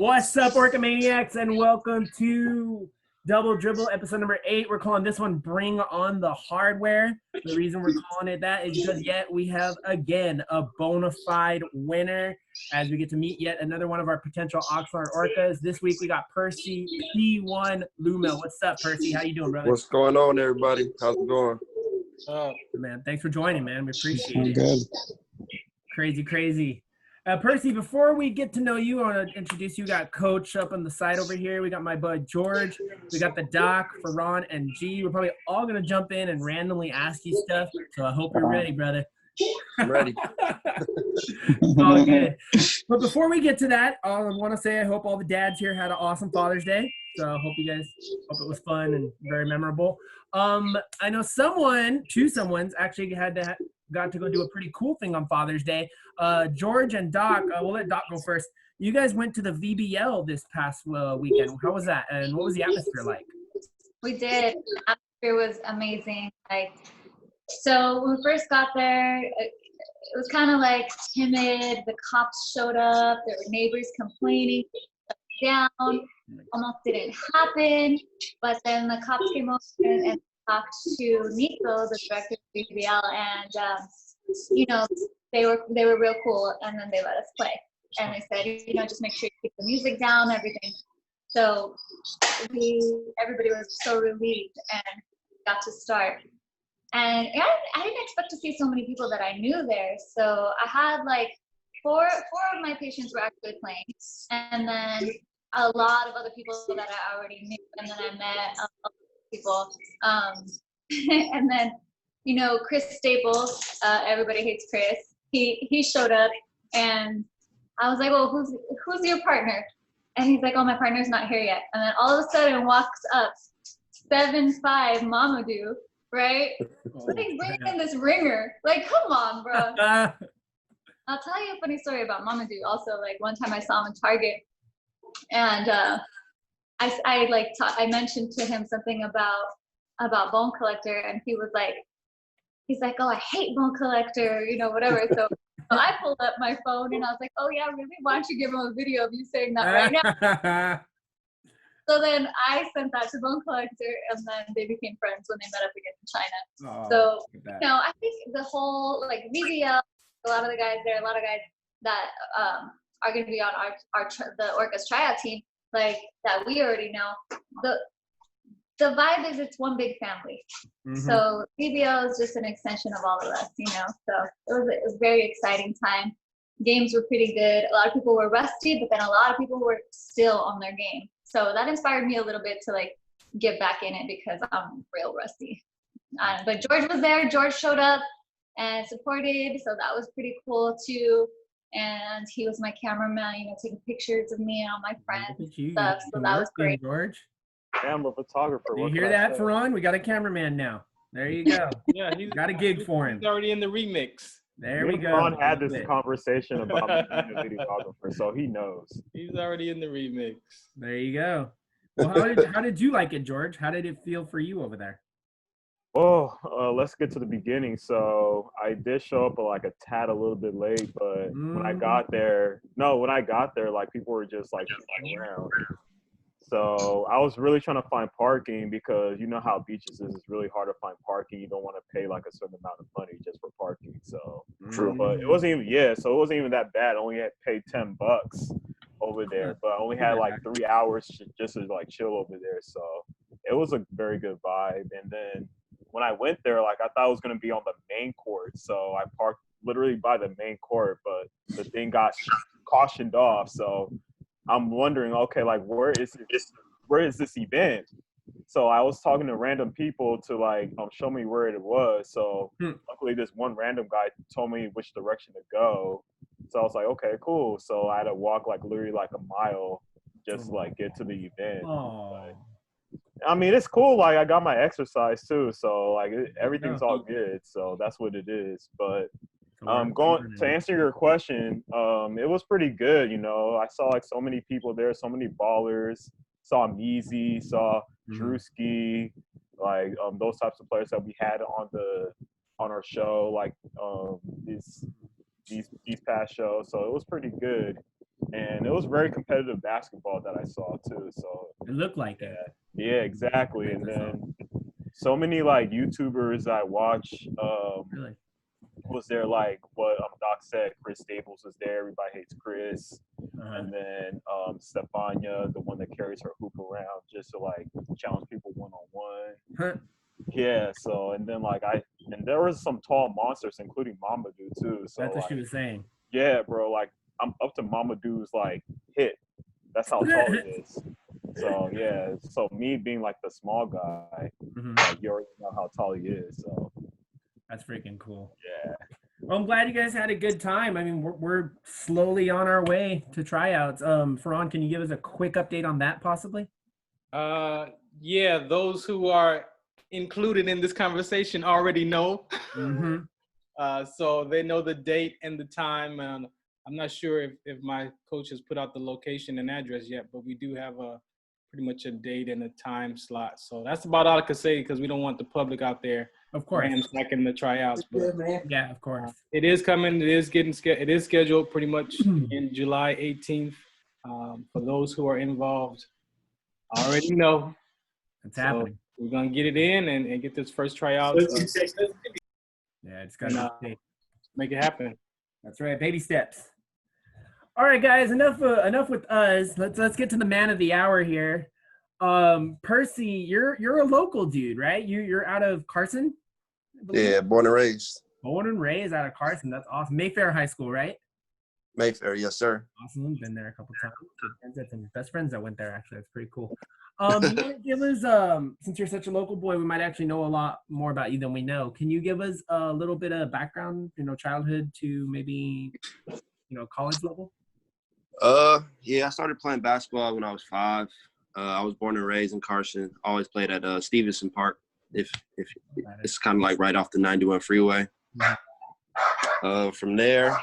What's up, Orcamaniacs, and welcome to Dubl Drbl, episode number 8. We're calling this one Bring on the Hardware. The reason we're calling it that is because yet we have, again, a bona fide winner as we get to meet yet another one of our potential Oxnard Orcas. This week we got Percy P1 Lemle. What's up, Percy? How you doing, brother? What's going on, everybody? How's it going? Man, thanks for joining, man. We appreciate it. Good. Crazy. Percy, before we get to know you, I want to introduce you. We got Coach up on the side over here. We got my bud George. We got the Doc for Ron and G. We're probably all going to jump in and randomly ask you stuff. So I hope you're ready, brother. I'm ready. All good. But before we get to that, I want to say I hope all the dads here had an awesome Father's Day. So I hope it was fun and very memorable. I know two someones actually got to go do a pretty cool thing on Father's Day. George and Doc, we'll let Doc go first. You guys went to the VBL this past weekend. How was that? And what was the atmosphere like? We did. The atmosphere was amazing. So when we first got there, it was kind of like timid. The cops showed up. There were neighbors complaining. Down. Almost didn't happen. But then the cops came over and talked to Nico, the director of VBL, and they were real cool, and then they let us play. And they said, just make sure you keep the music down, everything. So everybody was so relieved and got to start. And I didn't expect to see so many people that I knew there. So I had four of my patients were actually playing, and then a lot of other people that I already knew, and then I met other people. And then, Chris Staples, everybody hates Chris. He showed up, and I was like, well, who's your partner? And he's like, oh, my partner's not here yet. And then all of a sudden walks up 7'5" Mamadou, right? He's bringing in this ringer. Come on, bro. I'll tell you a funny story about Mamadou. Also, one time I saw him in Target, and I mentioned to him something about Bone Collector, and he's like, oh, I hate Bone Collector, whatever. So I pulled up my phone and I was like, oh yeah, really? Why don't you give him a video of you saying that right now? So then I sent that to Bone Collector, and then they became friends when they met up again in China. So, I think the whole VBL, a lot of the guys there, a lot of guys that are going to be on the Orcas tryout team, that we already know. The vibe is it's one big family. Mm-hmm. So VBL is just an extension of all of us, So it was a very exciting time. Games were pretty good. A lot of people were rusty, but then a lot of people were still on their game. So that inspired me a little bit to get back in it because I'm real rusty. But George was there. George showed up and supported, so that was pretty cool too. And he was my cameraman, taking pictures of me and all my friends and stuff. So that was great. George. I'm a photographer. You hear that, Ferran? We got a cameraman now. There you go. Yeah, he's got a gig for him. He's already in the remix. There we go. Ferran had this conversation about being a videographer, so he knows. He's already in the remix. There you go. Well, how did you like it, George? How did it feel for you over there? Let's get to the beginning. So I did show up a tad a little bit late, but when I got there, people were just around. So I was really trying to find parking because you know how beaches is. It's really hard to find parking. You don't want to pay a certain amount of money just for parking. So true, but it wasn't even that bad. I only had paid $10 over there, but I only had 3 hours just to chill over there. So it was a very good vibe. And then when I went there, I thought I was gonna be on the main court. So I parked literally by the main court, but the thing got cautioned off. So I'm wondering, okay, where is this event? So I was talking to random people to show me where it was. So luckily this one random guy told me which direction to go. So I was like, okay, cool. So I had to walk literally a mile just to get to the event. But, I mean, it's cool. I got my exercise too. So everything's all good. So that's what it is. But going to answer your question, it was pretty good. I saw so many people there, so many ballers. Saw Meezy, saw Drewski, those types of players that we had on our show, these past shows. So it was pretty good. and it was very competitive basketball that I saw too. So It looked like it. yeah, exactly. And then so many like YouTubers I watch. Really. Was there like what Doc said? Chris Staples was there. Everybody hates Chris. Uh-huh. And then Stefania, the one that carries her hoop around just to like challenge people one on one. Huh. Yeah. So and then and there was some tall monsters, including Mamadou too. So That's what like, she was saying. yeah, bro. Like I'm up to Mamadou's like hit. That's how tall he is. So yeah. So me being like the small guy, like you already know how tall he is. So that's freaking cool. yeah. Well, I'm glad you guys had a good time. I mean, we're slowly on our way to tryouts. Ferran, can you give us a quick update on that, possibly? Yeah, those who are included in this conversation already know. So they know the date and the time. And I'm not sure if my coach has put out the location and address yet, but we do have pretty much a date and a time slot. So that's about all I could say because we don't want the public out there. Of course. Ransacking the tryouts. But, yeah, of course. It is coming. It is scheduled pretty much in July 18th. For those who are involved, I already know. It's happening. We're going to get it in and get this first tryout. Yeah, it's got to make it happen. That's right. Baby steps. All right, guys, enough with us. Let's get to the man of the hour here. Percy, you're a local dude, right? You're out of Carson? Yeah, born and raised. Born and raised out of Carson. That's awesome. Mayfair High School, right? Mayfair, yes, sir. Awesome. Been there a couple times. I've got some best friends that went there, actually. That's pretty cool. You want to give us, since you're such a local boy, we might actually know a lot more about you than we know. Can you give us a little bit of background, childhood to maybe, college level? Yeah, I started playing basketball when I was 5. I was born and raised in Carson. Always played at Stevenson Park. If it's kind of like right off the 91 freeway. From there,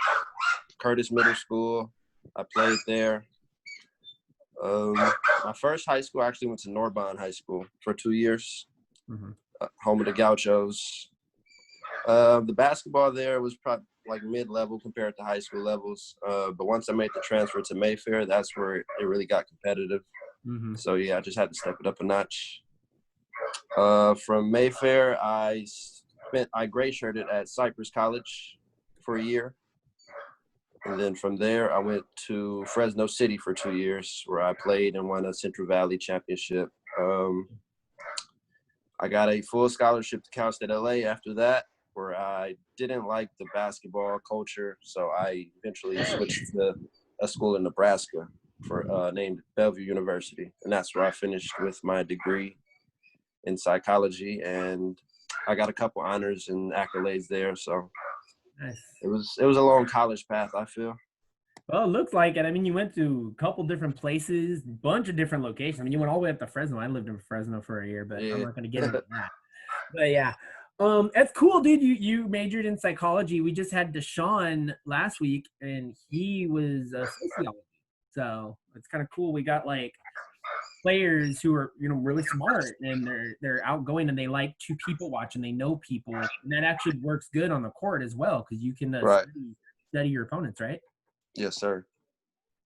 Curtis Middle School. I played there. My first high school, I actually went to Norbonne High School for 2 years. Home of the Gauchos. The basketball there was probably like mid-level compared to high school levels. But once I made the transfer to Mayfair, that's where it really got competitive. So yeah, I just had to step it up a notch. From Mayfair, I gray shirted at Cypress College for a year. And then from there, I went to Fresno City for 2 years, where I played and won a Central Valley championship. I got a full scholarship to Cal State LA after that, where I didn't like the basketball culture, so I eventually switched to a school in Nebraska named Bellevue University, and that's where I finished with my degree in psychology, and I got a couple honors and accolades there. So nice. It was a long college path, I feel. Well, it looks like it. I mean, you went to a couple different places, bunch of different locations. I mean, you went all the way up to Fresno. I lived in Fresno for a year, but I'm not going to get into that. But yeah, it's cool, dude. You majored in psychology. We just had Deshaun last week, and he was a sociology. So it's kind of cool. We got like players who are really smart and they're outgoing and they like to people watch and they know people, and that actually works good on the court as well because you can study your opponents, right? Yes, sir.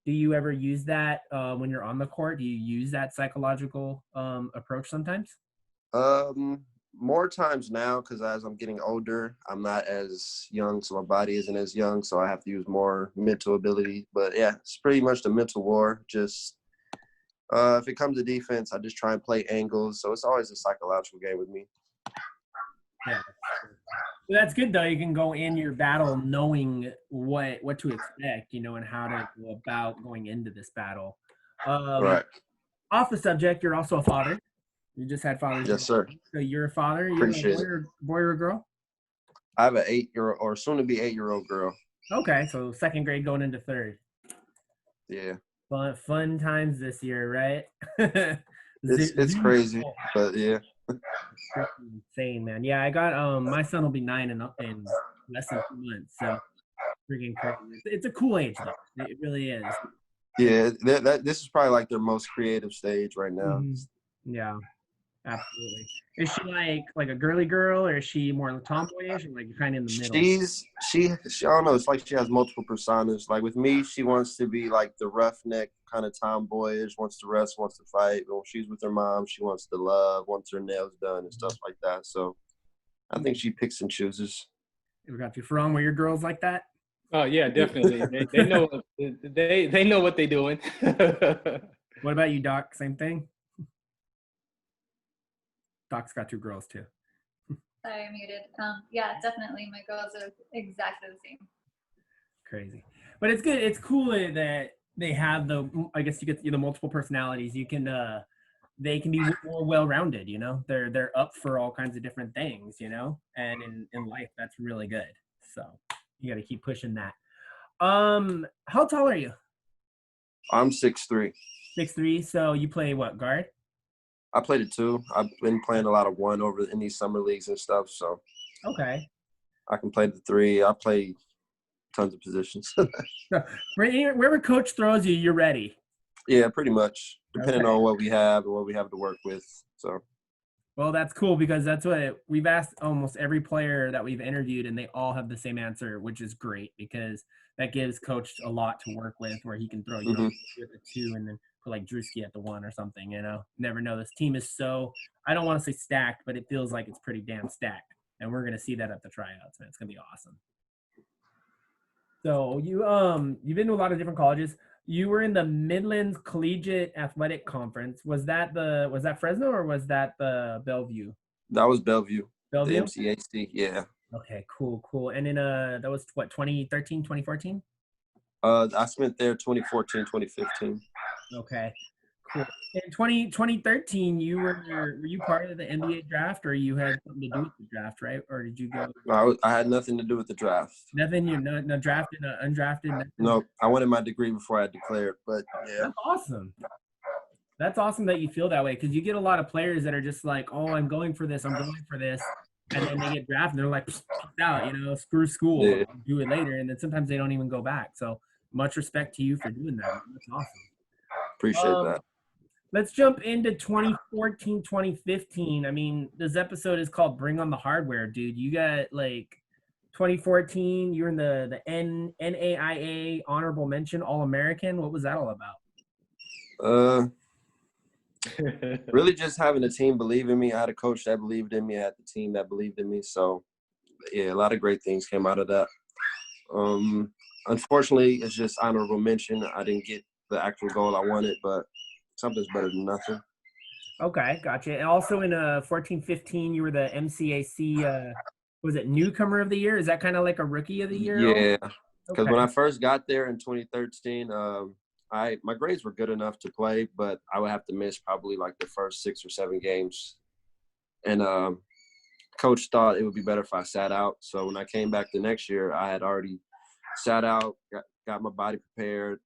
Do you ever use that when you're on the court? Do you use that psychological approach sometimes? More times now, because as I'm getting older, I'm not as young, so my body isn't as young, so I have to use more mental ability. But yeah, it's pretty much the mental war. Just if it comes to defense, I just try and play angles, so it's always a psychological game with me. Yeah. Well, that's good though. You can go in your battle knowing what to expect, and how to go about going into this battle. Right. Off the subject, you're also a father. You just had Father's Day. Yes, sir. So you're a father. You're a boy or a girl? I have an 8-year-old or soon-to-be 8-year-old girl. Okay, so second grade going into third. Yeah. Fun times this year, right? It's crazy, but yeah. Insane, man. Yeah, I got my son will be 9 in less than 2 months, so freaking crazy. It's a cool age though. It really is. Yeah, this is probably like their most creative stage right now. Yeah. Absolutely. Is she like a girly girl, or is she more tomboyish, or like kind of in the middle? She I don't know. It's like she has multiple personas. Like with me, she wants to be like the roughneck kind of tomboyish, wants to wrestle, wants to fight. But when she's with her mom, she wants to love, wants her nails done and stuff like that. So I think she picks and chooses. We got you. From were your girls like that? Oh yeah, definitely. They know they know what they're doing. What about you, Doc? Same thing? Doc's got 2 girls too. Sorry, I'm muted. Yeah, definitely. My girls are exactly the same. Crazy. But it's good. It's cool that they have I guess you get the multiple personalities. You can they can be more well-rounded, you know. They're up for all kinds of different things, you know. And in life, that's really good. So you got to keep pushing that. How tall are you? I'm 6'3". 6'3". So you play what, guard? I played it too. I've been playing a lot of 1 over in these summer leagues and stuff. So Okay. I can play the 3. I play tons of positions. So wherever coach throws you, you're ready. Yeah, pretty much. Depending on what we have and what we have to work with. So. Well, that's cool because that's what we've asked almost every player that we've interviewed, and they all have the same answer, which is great because that gives coach a lot to work with, where he can throw you at the 2 and then put like Drewski at the 1 or something. You know, never know. This team is so, I don't want to say stacked, but it feels like it's pretty damn stacked, and we're gonna see that at the tryouts, man. It's gonna be awesome. So you've been to a lot of different colleges. You were in the Midlands Collegiate Athletic Conference. Was that Fresno or was that the Bellevue? That was Bellevue. Bellevue? The MCAC, yeah. Okay, cool. And then that was what, 2013, 2014? I spent there 2014, 2015. Okay, cool. In 2013, were you part of the NBA draft, or you had something to do with the draft, right? Or did you go? I had nothing to do with the draft. Nothing. You're not drafted, undrafted. Nothing? No, I wanted my degree before I declared, but yeah. That's awesome. That's awesome that you feel that way, because you get a lot of players that are just like, oh, I'm going for this, and then they get drafted and they're like, out, you know, screw school, Yeah. I'll do it later, and then sometimes they don't even go back. So much respect to you for doing that. That's awesome. Appreciate that. Let's jump into 2014, 2015. I mean, this episode is called Bring on the Hardware, dude. You got like 2014, you're in the NAIA honorable mention All-American. What was that all about? Really just having a team believe in me. I had a coach that believed in me. I had the team that believed in me. So, yeah, a lot of great things came out of that. Unfortunately, it's just honorable mention. I didn't get the actual goal I wanted, but something's better than nothing. Okay, gotcha. And also in 14-15, you were the MCAC, was it newcomer of the year? Is that kind of like a rookie of the year? Yeah, because Okay. when I first got there in 2013, my grades were good enough to play, but I would have to miss probably like the first 6 or 7 games. And coach thought it would be better if I sat out. So when I came back the next year, I had already sat out, got my body prepared,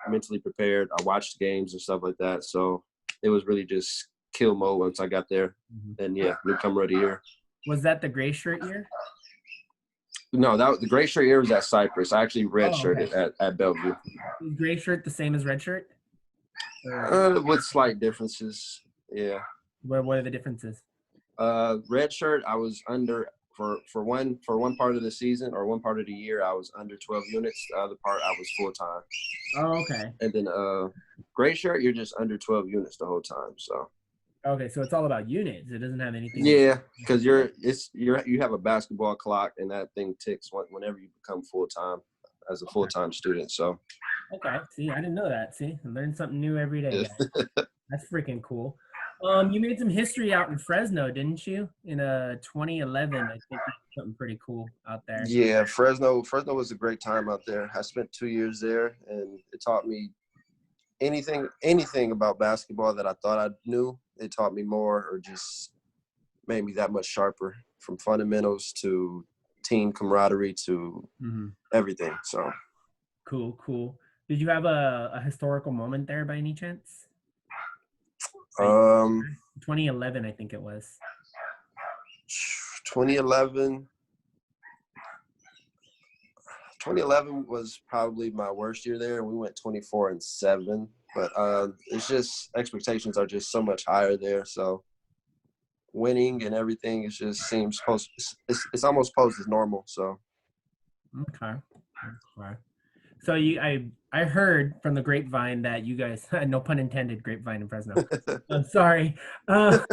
mentally prepared. I watched games and stuff like that. So it was really just kill mode once I got there. And yeah, newcomer of the year. Was that the gray shirt year? No, the gray shirt year was at Cypress. I actually redshirted at Bellevue. Is gray shirt the same as red shirt? With slight differences. Yeah. What are the differences? Red shirt, I was under for one part of the season or one part of the year. I was under 12 units. The other part, I was full time. Oh, okay. And then gray shirt, you're just under 12 units the whole time. So. Okay, so it's all about units. It doesn't have anything. Yeah, because you have a basketball clock, and that thing ticks whenever you become full time as a full time student. So. Okay. See, I didn't know that. See, I learn something new every day. That's freaking cool. You made some history out in Fresno, didn't you? In 2011, I think you did something pretty cool out there. Yeah, Fresno was a great time out there. I spent 2 years there, and it taught me anything about basketball that I thought I knew. It taught me more, or just made me that much sharper, from fundamentals to team camaraderie to everything. So cool. Did you have a historical moment there by any chance? 2011, I think it was. 2011 was probably my worst year there. We went 24-7, but it's just expectations are just so much higher there. So winning and everything. It just seems it's almost posed as normal. So Okay. So I heard from the grapevine that you guys, no pun intended, grapevine in Fresno. I'm sorry. I heard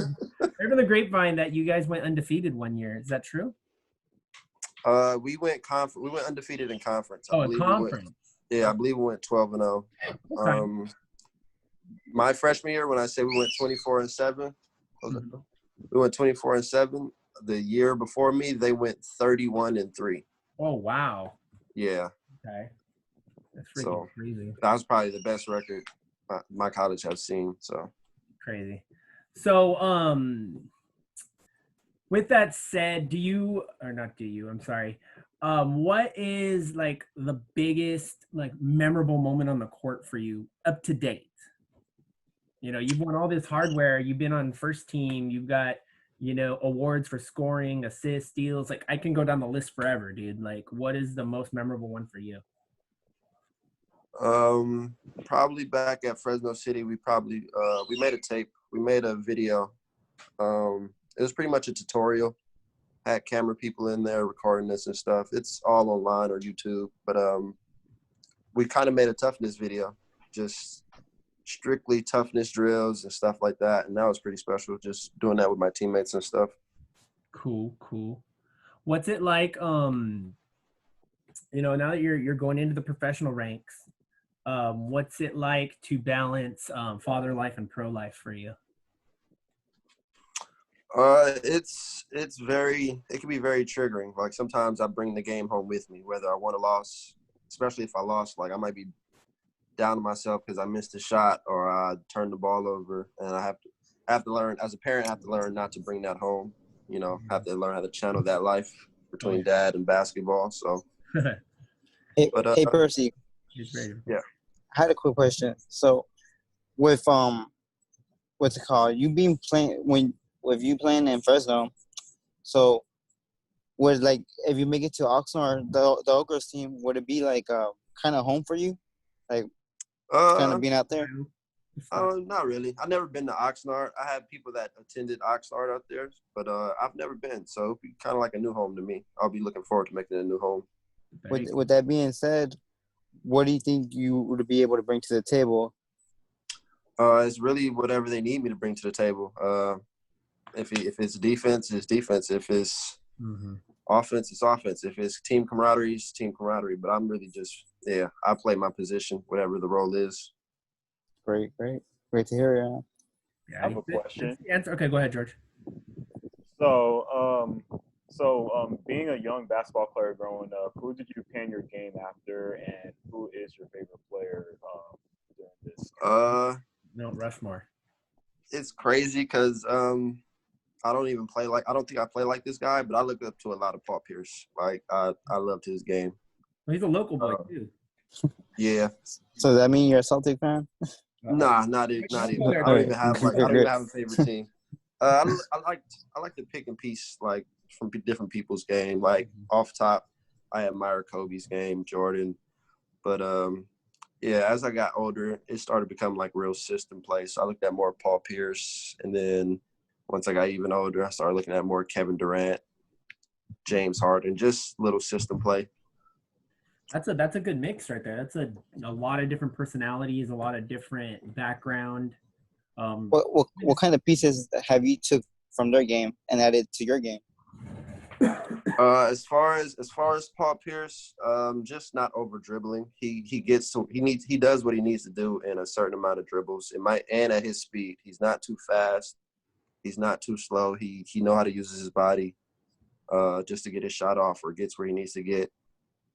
from the grapevine that you guys went undefeated one year. Is that true? we went undefeated in conference. Oh, a conference. I believe we went 12-0. Okay. My freshman year, when I say we went 24-7, we went 24-7. The year before me, they went 31-3. Oh wow. Yeah. Okay. That's freaking crazy. That was probably the best record my college has seen. So crazy. So with that said, I'm sorry. What is like the biggest like memorable moment on the court for you up to date? You know, you've won all this hardware, you've been on first team, you've got, you know, awards for scoring, assists, steals. Like I can go down the list forever, dude. Like what is the most memorable one for you? Probably back at Fresno City, we made a tape. We made a video. It was pretty much a tutorial. Had camera people in there recording this and stuff. It's all online or YouTube, but we kind of made a toughness video, just strictly toughness drills and stuff like that, and that was pretty special. Just doing that with my teammates and stuff. Cool. What's it like? You know, now that you're going into the professional ranks, what's it like to balance father life and pro life for you? It can be very triggering. Like sometimes I bring the game home with me, whether I won or lost, especially if I lost. Like I might be down to myself because I missed a shot or I turned the ball over, and I have to learn as a parent. I have to learn not to bring that home. You know, have to learn how to channel that life between dad and basketball. So, hey Percy. Yeah. I had a quick question. So, with what's it called? You been playing with you playing in Fresno. So, was like if you make it to Oxnard, the Orcas team, would it be like kind of home for you, like kind of being out there? Not really. I've never been to Oxnard. I have people that attended Oxnard out there, but I've never been. So it'd be kind of like a new home to me. I'll be looking forward to making it a new home. With that being said, what do you think you would be able to bring to the table? It's really whatever they need me to bring to the table. If it's defense, it's defense. If it's offense, it's offense. If it's team camaraderie, it's team camaraderie. But I'm really just, I play my position, whatever the role is. Great to hear you. Yeah, I have a question. Okay, go ahead, George. So, being a young basketball player growing up, who did you pan your game after, and who is your favorite player during this? No, Rushmore. It's crazy because I don't think I play like this guy, but I look up to a lot of Paul Pierce. Like I loved his game. Well, he's a local boy too. Yeah. So does that mean you're a Celtic fan? Nah, not even. I don't even have a favorite team. I like to pick and piece like from different people's game. Like off top, I admire Kobe's game, Jordan, but as I got older, it started becoming like real system play. So I looked at more Paul Pierce, and then once I got even older, I started looking at more Kevin Durant, James Harden, just little system play. That's a good mix right there. That's a lot of different personalities, a lot of different background. What kind of pieces have you took from their game and added to your game? As far as Paul Pierce, just not over dribbling. He does what he needs to do in a certain amount of dribbles. And at his speed, he's not too fast. He's not too slow. He know how to use his body, just to get his shot off or gets where he needs to get.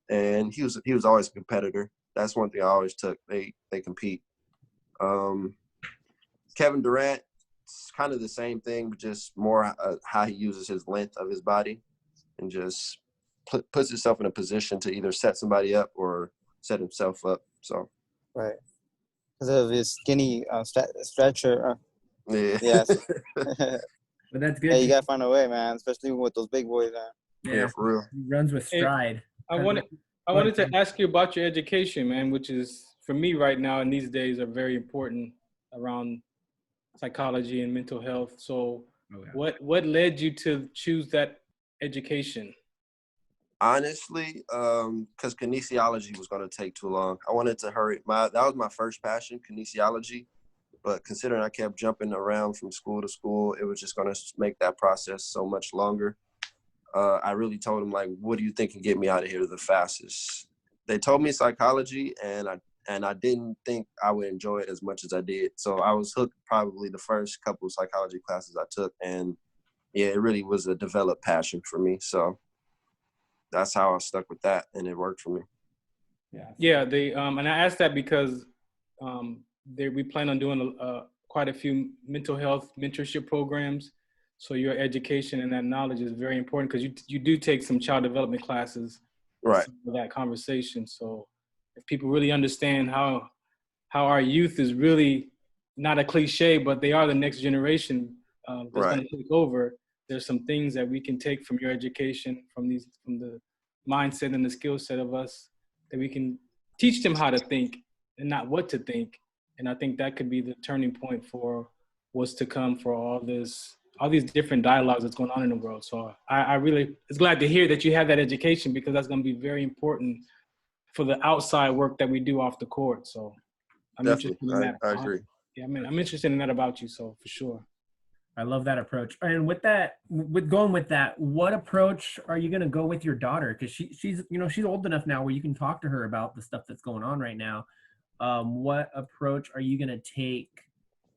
And he was always a competitor. That's one thing I always took. They compete. Kevin Durant, it's kind of the same thing, but just more how he uses his length of his body and just puts himself in a position to either set somebody up or set himself up. So right, because of his skinny stature. Yeah. But that's good. Yeah, you gotta find a way, man. Especially with those big boys, man. Yeah, for real. He runs with stride. I wanted to ask you about your education, man, which is for me right now and these days are very important around psychology and mental health. So What led you to choose that education? Honestly, because kinesiology was going to take too long. I wanted to hurry. That was my first passion, kinesiology. But considering I kept jumping around from school to school, it was just going to make that process so much longer. I really told them, like, what do you think can get me out of here the fastest? They told me psychology, and I didn't think I would enjoy it as much as I did. So I was hooked probably the first couple of psychology classes I took. And yeah, it really was a developed passion for me. So that's how I stuck with that, and it worked for me. Yeah. They and I asked that because we plan on doing quite a few mental health mentorship programs. So your education and that knowledge is very important because you do take some child development classes, right, for that conversation. So if people really understand how our youth is really not a cliche, but they are the next generation that's going to take over. There's some things that we can take from your education, from the mindset and the skill set of us, that we can teach them how to think and not what to think. And I think that could be the turning point for what's to come for all these different dialogues that's going on in the world. So I really is glad to hear that you have that education, because that's going to be very important for the outside work that we do off the court. So I'm definitely interested in that. I agree. Yeah, I'm interested in that about you. So for sure. I love that approach. And with going with that, what approach are you going to go with your daughter? Because she's old enough now where you can talk to her about the stuff that's going on right now. What approach are you going to take?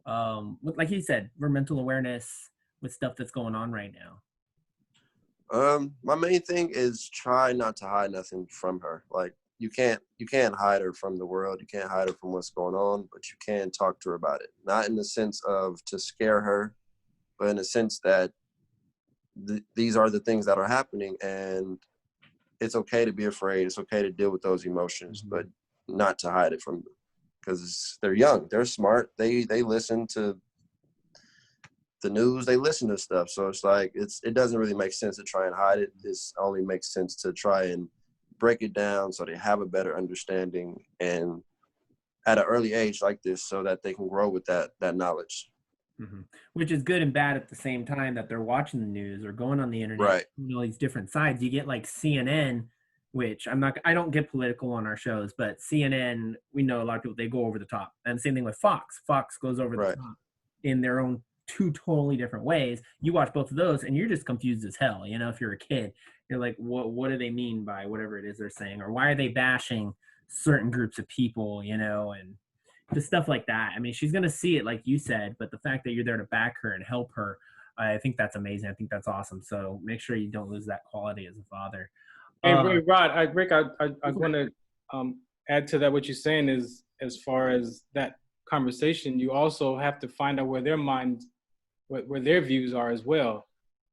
With, like you said, for mental awareness with stuff that's going on right now. My main thing is try not to hide nothing from her. Like you can't hide her from the world. You can't hide her from what's going on, but you can talk to her about it. Not in the sense of to scare her, but in the sense that these are the things that are happening, and it's okay to be afraid. It's okay to deal with those emotions, but not to hide it from them, because they're young, they're smart, they listen to the news, they listen to stuff. So it's like it doesn't really make sense to try and hide it. This only makes sense to try and break it down so they have a better understanding, and at an early age like this, so that they can grow with that knowledge. Which is good and bad at the same time, that they're watching the news or going on the internet, right? These different sides. You get like CNN, which I don't get political on our shows, but CNN, we know a lot of people, they go over the top. And same thing with Fox. Fox goes over the top in their own two totally different ways. You watch both of those and you're just confused as hell. If you're a kid, you're like, what do they mean by whatever it is they're saying? Or why are they bashing certain groups of people, and just stuff like that. I mean, she's going to see it like you said, but the fact that you're there to back her and help her, I think that's amazing. I think that's awesome. So make sure you don't lose that quality as a father. Hey, Rod, Rick, I want to add to that. What you're saying is, as far as that conversation, you also have to find out where their minds, where their views are as well.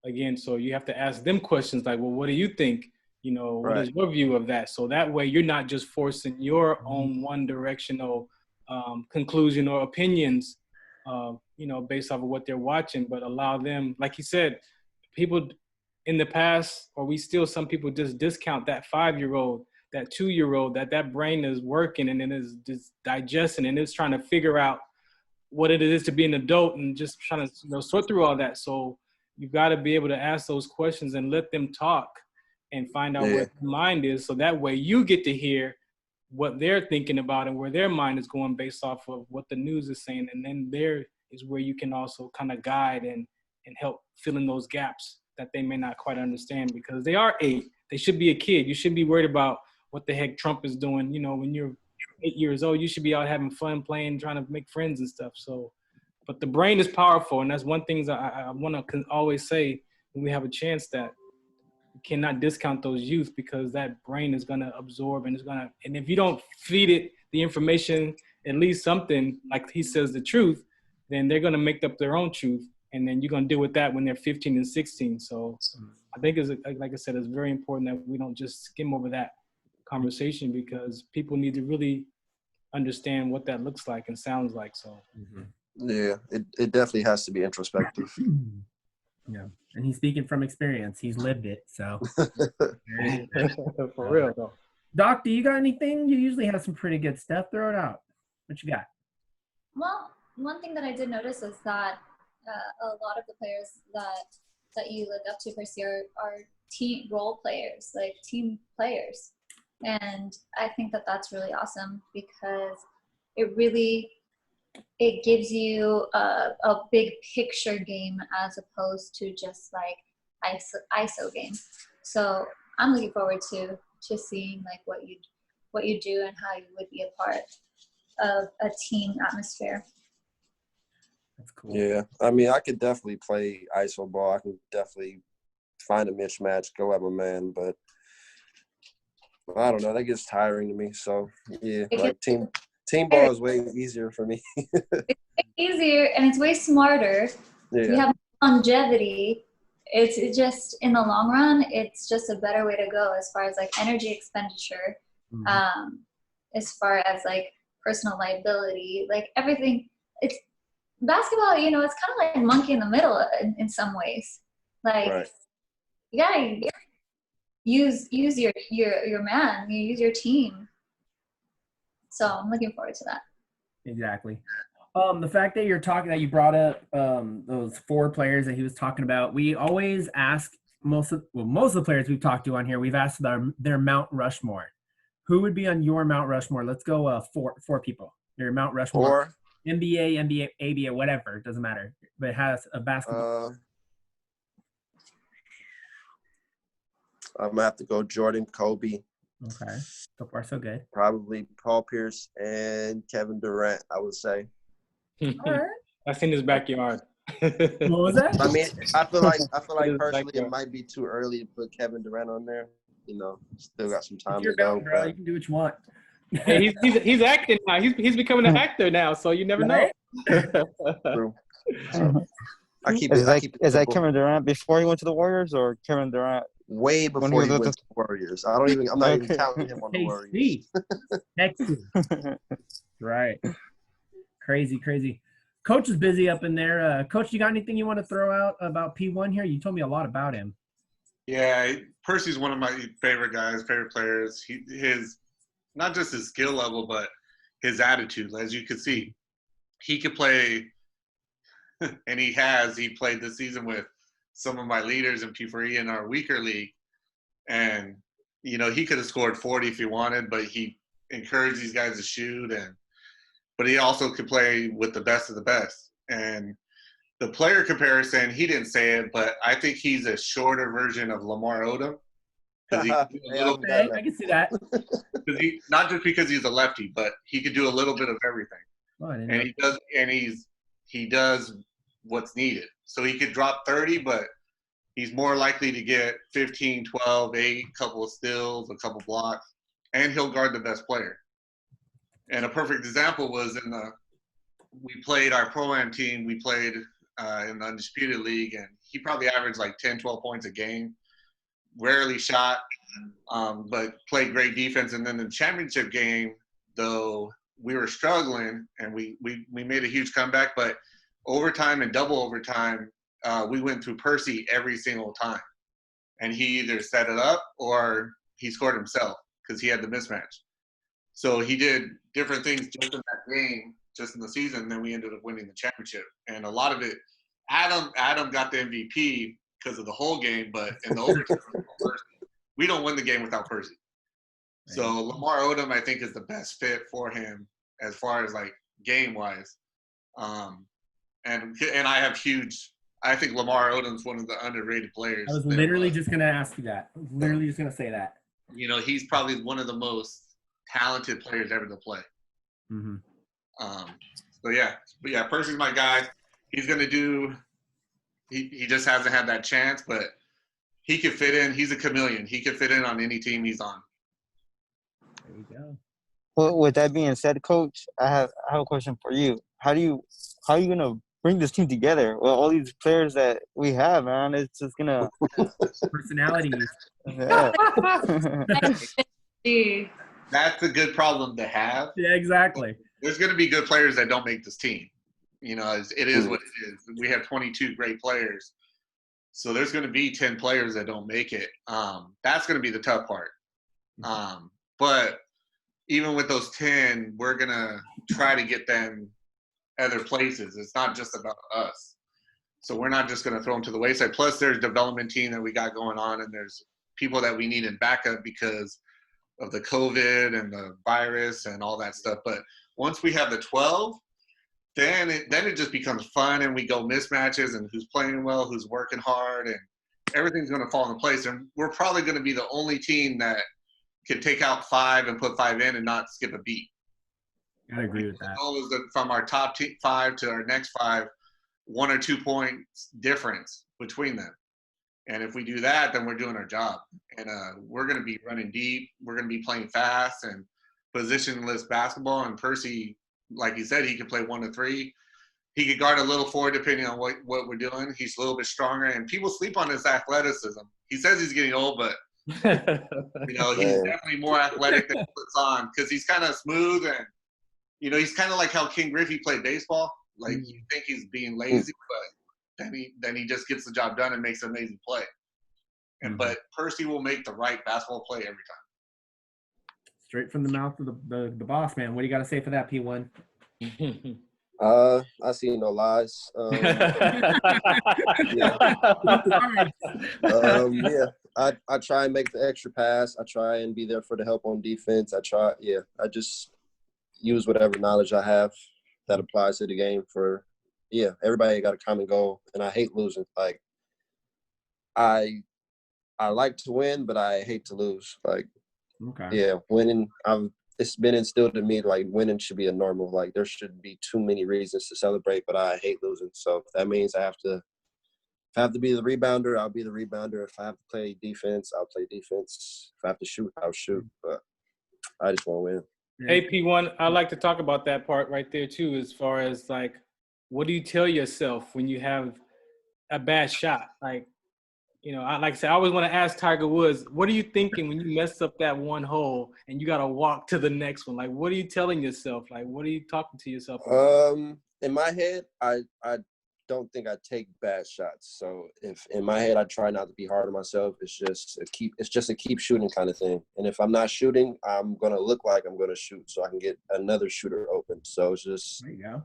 Again, so you have to ask them questions like, well, what do you think? What is your view of that? So that way you're not just forcing your own one directional conclusion or opinions, based off of what they're watching, but allow them, like you said, people in the past, or some people just discount that 5-year-old, that 2-year-old, that brain is working and it is just digesting and it's trying to figure out what it is to be an adult and just trying to sort through all that. So you've got to be able to ask those questions and let them talk and find out what their mind is. So that way you get to hear what they're thinking about and where their mind is going based off of what the news is saying. And then there is where you can also kind of guide and help fill in those gaps that they may not quite understand, because they are 8. They should be a kid. You shouldn't be worried about what the heck Trump is doing. When you're 8 years old, you should be out having fun, playing, trying to make friends and stuff. So, but the brain is powerful. And that's one thing that I want to always say when we have a chance, that you cannot discount those youth, because that brain is going to absorb and if you don't feed it the information, at least something, like he says, the truth, then they're going to make up their own truth. And then you're going to deal with that when they're 15 and 16. So I think, like I said, it's very important that we don't just skim over that conversation, because people need to really understand what that looks like and sounds like. So yeah, it definitely has to be introspective. Yeah, and he's speaking from experience. He's lived it, so. For real though. Doc, do you got anything? You usually have some pretty good stuff. Throw it out. What you got? Well, one thing that I did notice is that a lot of the players that you look up to, Percy, are team role players, like team players. And I think that that's really awesome because it gives you a big picture game as opposed to just like ISO game. So I'm looking forward to seeing like what you do and how you would be a part of a team atmosphere. That's cool. Yeah, I mean, I could definitely play ISO ball. I can definitely find a mismatch, go at my man, but I don't know. That gets tiring to me. So yeah, like team ball is way easier for me. It's easier and it's way smarter. Yeah. You have longevity. It's just in the long run, it's just a better way to go as far as like energy expenditure, as far as like personal liability, like everything. It's basketball, you know, it's kind of like monkey in the middle in some ways. Like Right. you gotta use your man, you use your team. So I'm looking forward to that. Exactly. The fact that you brought up those 4 players that he was talking about, we always ask most of the players we've talked to on here, we've asked their Mount Rushmore. Who would be on your Mount Rushmore? Let's go 4 people. Your Mount Rushmore. 4. NBA, ABA, whatever, it doesn't matter. But it has a basketball. I'm gonna have to go Jordan, Kobe. Okay. So far, so good. Probably Paul Pierce and Kevin Durant, I would say. All right. That's in his backyard. What was that? I mean, I feel like It is personally like it might be too early to put Kevin Durant on there. You know, still got some time It's your to go. mountain, bro. You can do what you want. Hey, he's acting now. He's becoming an actor now, so you never know. True. So, I keep Is it that simple. Kevin Durant before he went to the Warriors, or Kevin Durant Way before he was he with went to the Warriors. I'm not even counting him on the Warriors. Texas. Right. Crazy. Coach is busy up in there. Coach, you got anything you want to throw out about P1 here? You told me a lot about him. Yeah, Percy's one of my favorite guys, favorite players. His not just his skill level, but his attitude. As you can see, he could play, and he played this season with some of my leaders in P4E in our weaker league. And, you know, he could have scored 40 if he wanted, but he encouraged these guys to shoot. But he also could play with the best of the best. And the player comparison, he didn't say it, but I think he's a shorter version of Lamar Odom. I can see that. Not just because he's a lefty, but he could do a little bit of everything. He does what's needed. So he could drop 30, but he's more likely to get 15, 12, 8, couple of steals, a couple blocks, and he'll guard the best player. And a perfect example was we played our Pro-Am team. We played in the Undisputed League, and he probably averaged like 10, 12 points a game. Rarely shot, but played great defense. And then the championship game, though, we were struggling, and we made a huge comeback. But overtime and double overtime, we went through Percy every single time. And he either set it up or he scored himself because he had the mismatch. So he did different things just in that game, just in the season, and then we ended up winning the championship. And a lot of it, Adam got the MVP because of the whole game, but in the overtime, we don't win the game without Percy. So Lamar Odom, I think, is the best fit for him as far as like game wise. And I think Lamar Odom's one of the underrated players. I was literally just going to ask you that. I was literally just going to say that. You know, he's probably one of the most talented players ever to play. Mm-hmm. But yeah, Percy's my guy. He's going to do he just hasn't had that chance, but he could fit in. He's a chameleon. He could fit in on any team he's on. There you go. Well, with that being said, Coach, I have a question for you. How are you gonna bring this team together? Well, all these players that we have, man, it's just gonna personalities. Yeah. That's a good problem to have. Yeah, exactly. There's going to be good players that don't make this team. You know, it is what it is. We have 22 great players. So there's going to be 10 players that don't make it. That's going to be the tough part. But even with those 10, we're going to try to get them other places. It's not just about us. So we're not just going to throw them to the wayside. Plus, there's development team that we got going on, and there's people that we need in backup because of the COVID and the virus and all that stuff. But once we have the 12, then it just becomes fun, and we go mismatches and who's playing well, who's working hard, and everything's going to fall into place. And we're probably going to be the only team that can take out 5 and put 5 in and not skip a beat. I agree with that. The goal is that from our top 5 to our next 5, 1 or 2 points difference between them. And if we do that, then we're doing our job. And we're going to be running deep. We're going to be playing fast and positionless basketball. And Percy, like you said, he can play 1 to 3. He could guard a little forward depending on what we're doing. He's a little bit stronger. And people sleep on his athleticism. He says he's getting old, but, you know, he's definitely more athletic than he puts on because he's kind of smooth. And, you know, he's kind of like how King Griffey played baseball. Like, you think he's being lazy, but then he just gets the job done and makes an amazing play. And but Percy will make the right basketball play every time. Straight from the mouth of the boss, man. What do you got to say for that, P1? I see no lies. I try and make the extra pass. I try and be there for the help on defense. I just use whatever knowledge I have that applies to the game for, everybody got a common goal, and I hate losing. Like, I like to win, but I hate to lose. Like, winning, it's been instilled in me, like, winning should be a normal. Like, there shouldn't be too many reasons to celebrate, but I hate losing. So if that means I have to be the rebounder, I'll be the rebounder. If I have to play defense, I'll play defense. If I have to shoot, I'll shoot. But I just want to win. Hey, P1, I'd like to talk about that part right there, too, as far as, like, what do you tell yourself when you have a bad shot? Like, you know, like I said, I always want to ask Tiger Woods, what are you thinking when you mess up that one hole and you got to walk to the next one? Like, what are you telling yourself? Like, what are you talking to yourself about? In my head, I don't think I take bad shots. So if in my head I try not to be hard on myself, it's just a keep shooting kind of thing. And if I'm not shooting, I'm gonna look like I'm gonna shoot so I can get another shooter open. So it's just there you go.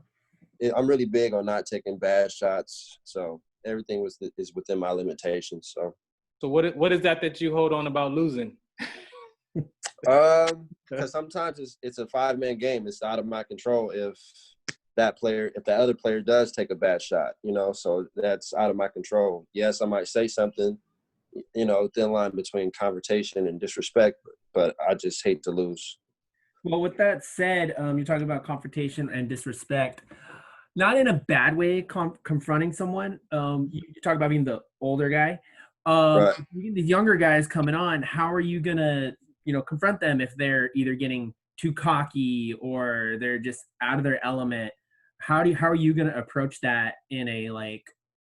I'm really big on not taking bad shots. So everything is within my limitations. So what is that you hold on about losing? Because sometimes it's a 5-man game. It's out of my control if the other player does take a bad shot, you know, so that's out of my control. Yes, I might say something, you know, thin line between confrontation and disrespect, but I just hate to lose. Well, with that said, you're talking about confrontation and disrespect, not in a bad way, confronting someone. You talk about being the older guy. Right. The younger guys coming on, how are you going to, you know, confront them if they're either getting too cocky or they're just out of their element? How are you going to approach that in a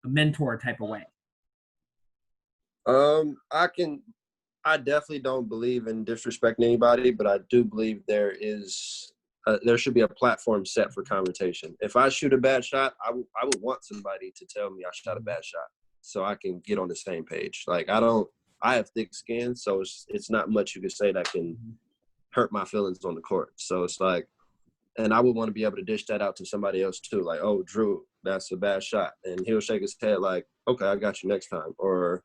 mentor type of way? I definitely don't believe in disrespecting anybody, but I do believe there should be a platform set for confrontation. If I shoot a bad shot, I would want somebody to tell me I shot a bad shot so I can get on the same page. Like, I have thick skin, so it's not much you can say that can hurt my feelings on the court. So it's like, and I would want to be able to dish that out to somebody else too. Like, oh, Drew, that's a bad shot. And he'll shake his head like, okay, I got you next time. Or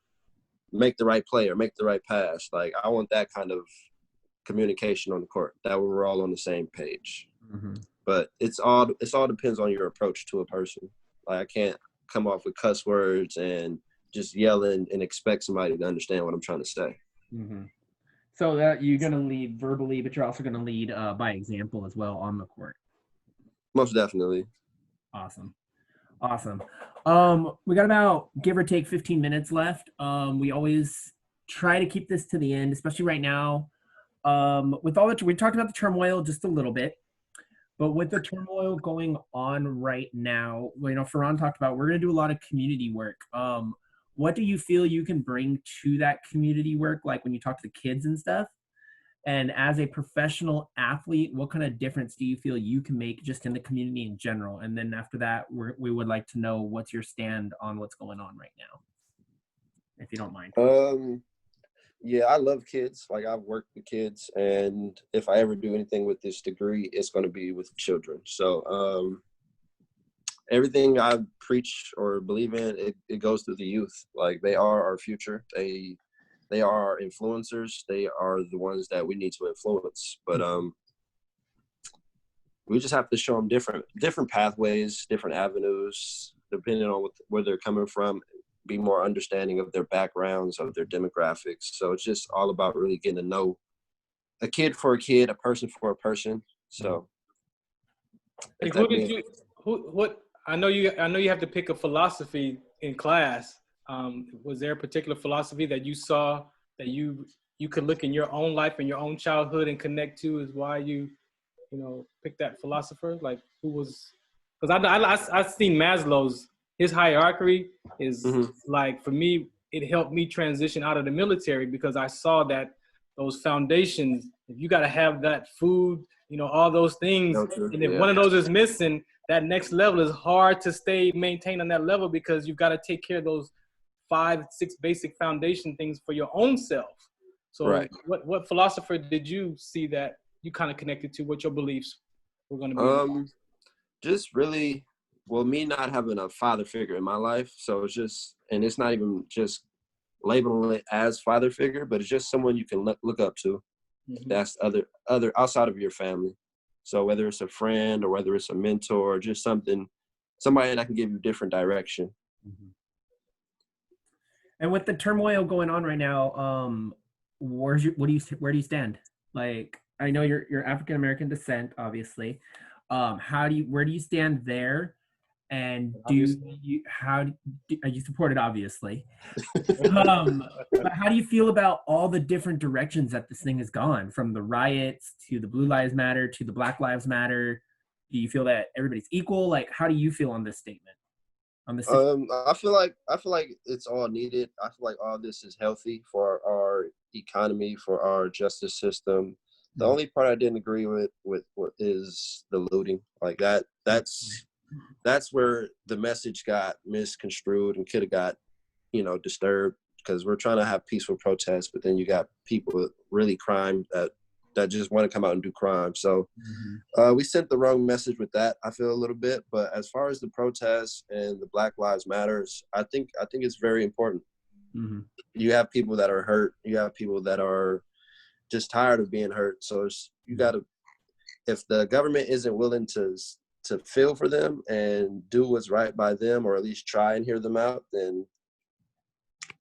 make the right play or make the right pass. Like, I want that kind of communication on the court, that we're all on the same page. Mm-hmm. But it's all depends on your approach to a person. Like, I can't come off with cuss words and just yelling and expect somebody to understand what I'm trying to say. Mm-hmm. So that you're going to lead verbally, but you're also going to lead by example as well on the court. Most definitely. Awesome. We got about, give or take, 15 minutes left. We always try to keep this to the end, especially right now. With all we talked about the turmoil just a little bit, but with the turmoil going on right now, you know, Ferran talked about, we're going to do a lot of community work. What do you feel you can bring to that community work, like when you talk to the kids and stuff? And as a professional athlete, what kind of difference do you feel you can make just in the community in general? And then after that, we would like to know what's your stand on what's going on right now, if you don't mind. Yeah, I love kids. Like, I've worked with kids, and if I ever do anything with this degree, it's going to be with children. So everything I preach or believe in, it goes through the youth. Like, they are our future. They are our influencers. They are the ones that we need to influence. But we just have to show them different pathways, different avenues, depending on where they're coming from, be more understanding of their backgrounds, of their demographics. So it's just all about really getting to know a kid for a kid, a person for a person. So Who did you? What? I know you have to pick a philosophy in class. Was there a particular philosophy that you saw that you could look in your own life and your own childhood and connect to? Is why you pick that philosopher? Like, who was? Because I've seen Maslow's, his hierarchy is like, for me, it helped me transition out of the military because I saw that those foundations, if you got to have that food, all those things, and if one of those is missing, that next level is hard to maintain on that level because you've got to take care of those 5-6 basic foundation things for your own self. So what philosopher did you see that you kind of connected to, what your beliefs were going to be? Just really, me not having a father figure in my life. So it's just, and it's not even just labeling it as father figure, but it's just someone you can look up to. That's other outside of your family. So whether it's a friend or whether it's a mentor, just somebody that can give you different direction. And with the turmoil going on right now, where do you stand? Like, I know you're African American descent, obviously. Where do you stand there? And are you supported, obviously? But how do you feel about all the different directions that this thing has gone, from the riots to the Blue Lives Matter to the Black Lives Matter? Do you feel that everybody's equal? Like, how do you feel on this statement? I feel like it's all needed. I feel like all this is healthy for our economy, for our justice system. The only part I didn't agree with is the looting. Like that's where the message got misconstrued and could have got, disturbed, because we're trying to have peaceful protests, but then you got people really crime that just want to come out and do crime. So we sent the wrong message with that, I feel, a little bit. But as far as the protests and the Black Lives Matters, I think it's very important. You have people that are hurt. You have people that are just tired of being hurt. So you got to, if the government isn't willing to feel for them and do what's right by them, or at least try and hear them out, then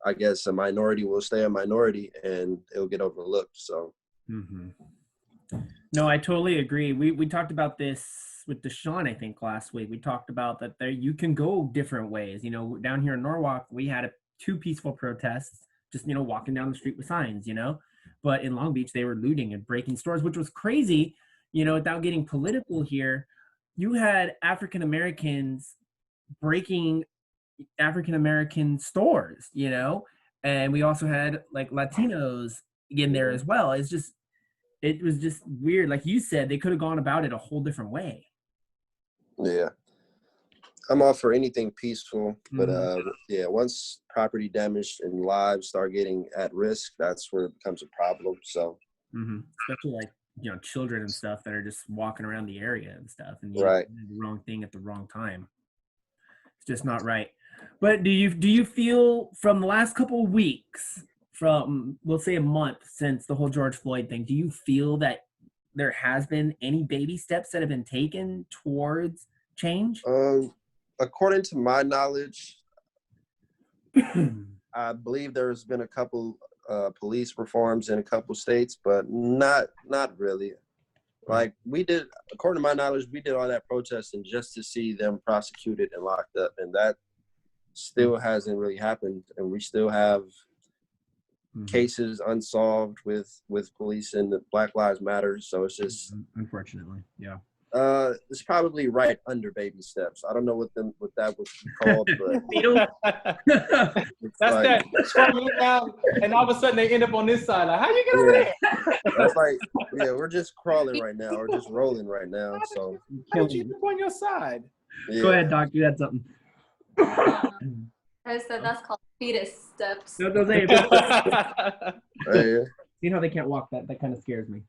I guess a minority will stay a minority and it'll get overlooked. So. No, I totally agree. We talked about this with Deshaun, I think, last week. We talked about that you can go different ways. Down here in Norwalk, we had 2 peaceful protests, just, walking down the street with signs, But in Long Beach, they were looting and breaking stores, which was crazy, without getting political here. You had African Americans breaking African American stores, and we also had like Latinos in there as well. It was just weird. Like you said, they could have gone about it a whole different way. Yeah. I'm all for anything peaceful, but once property damage and lives start getting at risk, that's where it becomes a problem. So especially like children and stuff that are just walking around the area and stuff, and do the wrong thing at the wrong time. It's just not right. But do you feel, from the last couple of weeks, from, we'll say, a month since the whole George Floyd thing, do you feel that there has been any baby steps that have been taken towards change? According to my knowledge, I believe there's been a couple police reforms in a couple states, but not really. Like, according to my knowledge, we did all that protesting just to see them prosecuted and locked up, and that still hasn't really happened, and we still have cases unsolved with police and the Black Lives Matter. So it's just, unfortunately, yeah. It's probably right under baby steps. I don't know what that would be called, but that's like, that scrolling down, and all of a sudden they end up on this side. Like, how you get over there? That's like, we're just crawling right now, or just rolling right now. So how did you end up on your side? Go ahead, Doc. You had something. I said that's called fetus steps. You know, they can't walk. That kind of scares me.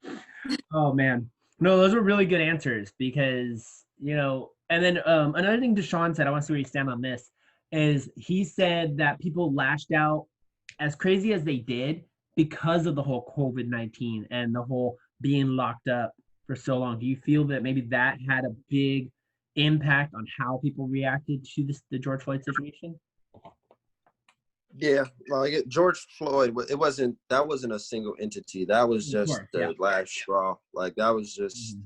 Oh man. No, those were really good answers, because And then another thing Deshaun said, I want to see where you stand on this, is he said that people lashed out as crazy as they did because of the whole COVID-19 and the whole being locked up for so long. Do you feel that maybe that had a big impact on how people reacted to the George Floyd situation? Yeah, like George Floyd, that wasn't a single entity. That was just the last straw. Like that was just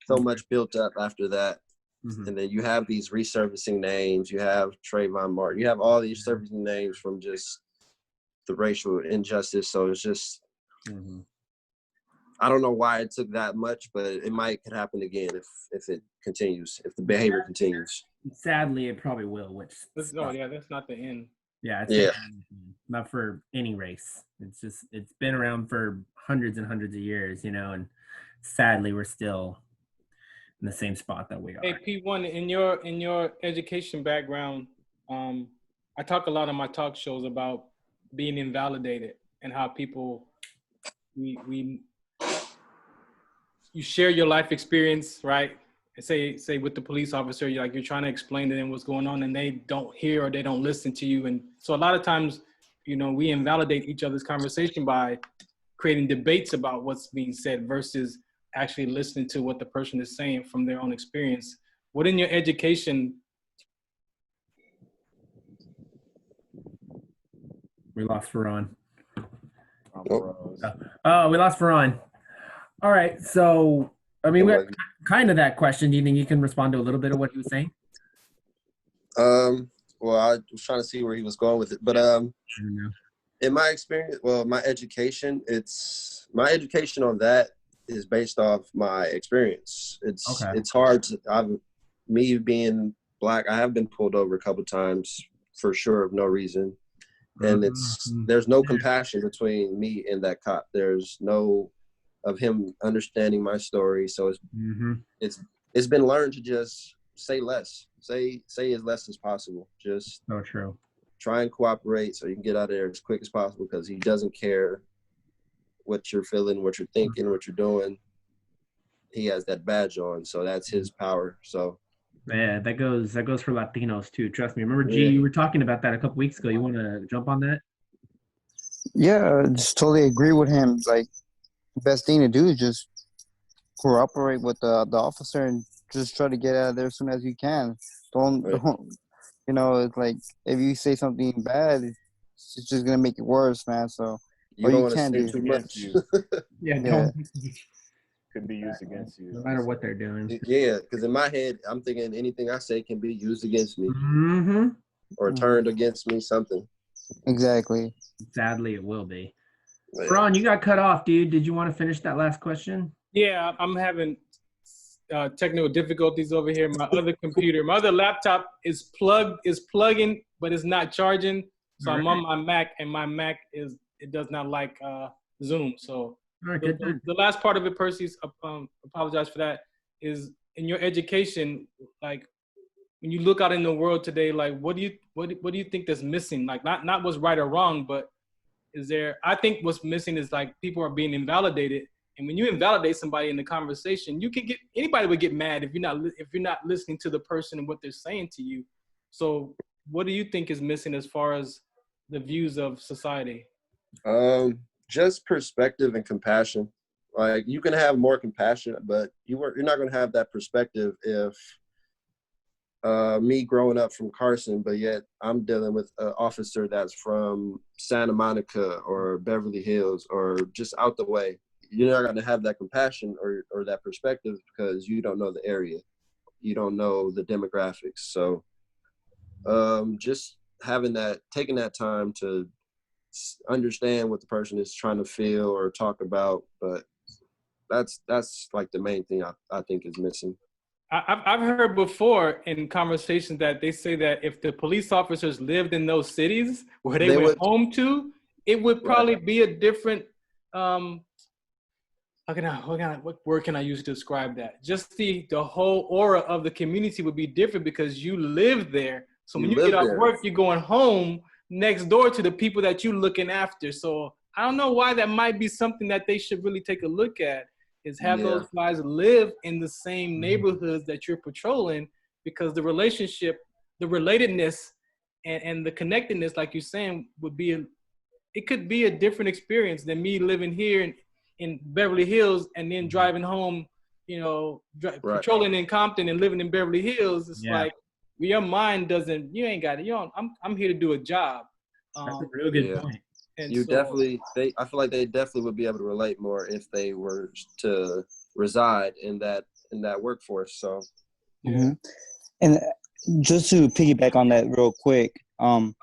so much built up after that. And then you have these resurfacing names. You have Trayvon Martin. You have all these surfacing names from just the racial injustice. So it's just, I don't know why it took that much, but it could happen again if it continues, if the behavior continues. Sadly, it probably will. That's not the end. Yeah, it's not for any race. It's been around for hundreds and hundreds of years, and sadly we're still in the same spot that we are. Hey, P1, in your education background, I talk a lot on my talk shows about being invalidated and how people you share your life experience, right? Say with the police officer, you're trying to explain to them what's going on and they don't hear or they don't listen to you. And so a lot of times, we invalidate each other's conversation by creating debates about what's being said versus actually listening to what the person is saying from their own experience. What in your education? We lost Ferran. Oh, we lost Ferran. All right, so I mean, we're kind of that question. Do you think you can respond to a little bit of what he was saying? Well, I was trying to see where he was going with it, but in my experience, my education on that is based off my experience. It's hard to. Me being Black, I have been pulled over a couple times for sure of no reason, and there's no compassion between me and that cop. There's no of him understanding my story. So it's been learned to just say less, say as less as possible. Just so true. Try and cooperate so you can get out of there as quick as possible because he doesn't care what you're feeling, what you're thinking, what you're doing. He has that badge on, so that's his power. So yeah, that goes for Latinos too. Trust me. Remember, G, you were talking about that a couple weeks ago. You want to jump on that? Yeah, I just totally agree with him. Like, the best thing to do is just cooperate with the officer and just try to get out of there as soon as you can. Don't it's like if you say something bad, it's just gonna make it worse, man. So you don't want to say too much. Don't. Could be used against you. No matter what they're doing. Yeah, because in my head, I'm thinking anything I say can be used against me or turned against me, something. Exactly. Sadly, it will be. Ron, you got cut off, dude. Did you want to finish that last question? Yeah, I'm having technical difficulties over here. My other laptop is plugging, but it's not charging. So I'm on my Mac, and my Mac it does not like Zoom. So the last part of it, Percy, apologize for that, is in your education, like when you look out in the world today, like what do you think that's missing? Like not what's right or wrong, but I think what's missing is like people are being invalidated. And when you invalidate somebody in the conversation, anybody would get mad if you're not listening to the person and what they're saying to you. So what do you think is missing as far as the views of society? Just perspective and compassion. Like you can have more compassion, but you're not going to have that perspective if me growing up from Carson, but yet I'm dealing with an officer that's from Santa Monica or Beverly Hills or just out the way. You're not going to have that compassion or that perspective because you don't know the area. You don't know the demographics. So just taking that time to understand what the person is trying to feel or talk about. But that's like the main thing I think is missing. I've heard before in conversations that they say that if the police officers lived in those cities where they went home to, it would probably be a different what word can I use to describe that? Just the whole aura of the community would be different because you live there. So when you get off work, you're going home next door to the people that you're looking after. So I don't know why that might be something that they should really take a look at, is have those guys live in the same neighborhoods that you're patrolling because the relationship, the relatedness, and the connectedness, like you're saying, it could be a different experience than me living here in Beverly Hills and then driving home, patrolling in Compton and living in Beverly Hills. It's like your mind doesn't, you ain't got it. I'm here to do a job. That's a real good point. And I feel like they definitely would be able to relate more if they were to reside in that workforce. So, Mm-hmm. And just to piggyback on that real quick, I'm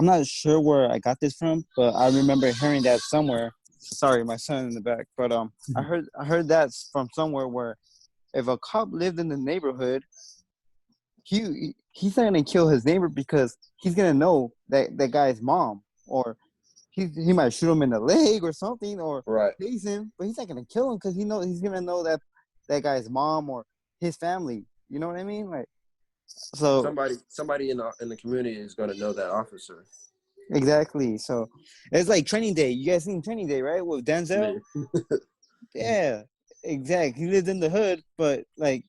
not sure where I got this from, but I remember hearing that somewhere. Sorry, my son in the back, but I heard that from somewhere where if a cop lived in the neighborhood, he's not gonna kill his neighbor because he's gonna know that guy's mom, or he might shoot him in the leg or something, or chase him, but he's not gonna kill him because he's gonna know that guy's mom or his family. You know what I mean? Like, so somebody in the community is gonna know that officer. Exactly. So it's like Training Day. You guys seen Training Day, right? With Denzel? Yeah, exactly. He lives in the hood, but like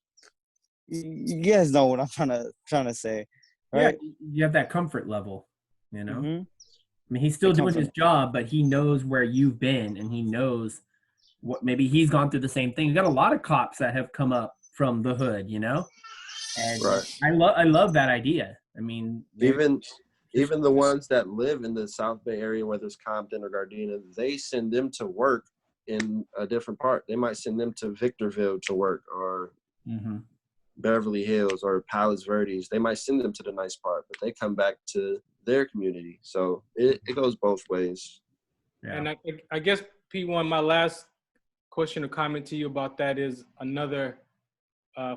you guys know what I'm trying to say, right? Yeah, you have that comfort level, Mm-hmm. I mean, he's still doing his job, but he knows where you've been, and he knows what maybe he's gone through the same thing. You got a lot of cops that have come up from the hood, and I love that idea. I mean, even the ones that live in the South Bay area, whether it's Compton or Gardena, they send them to work in a different part. They might send them to Victorville to work, or Beverly Hills or Palos Verdes. They might send them to the nice part, but they come back to their community. So it goes both ways. Yeah. And I guess, P1, my last question or comment to you about that is another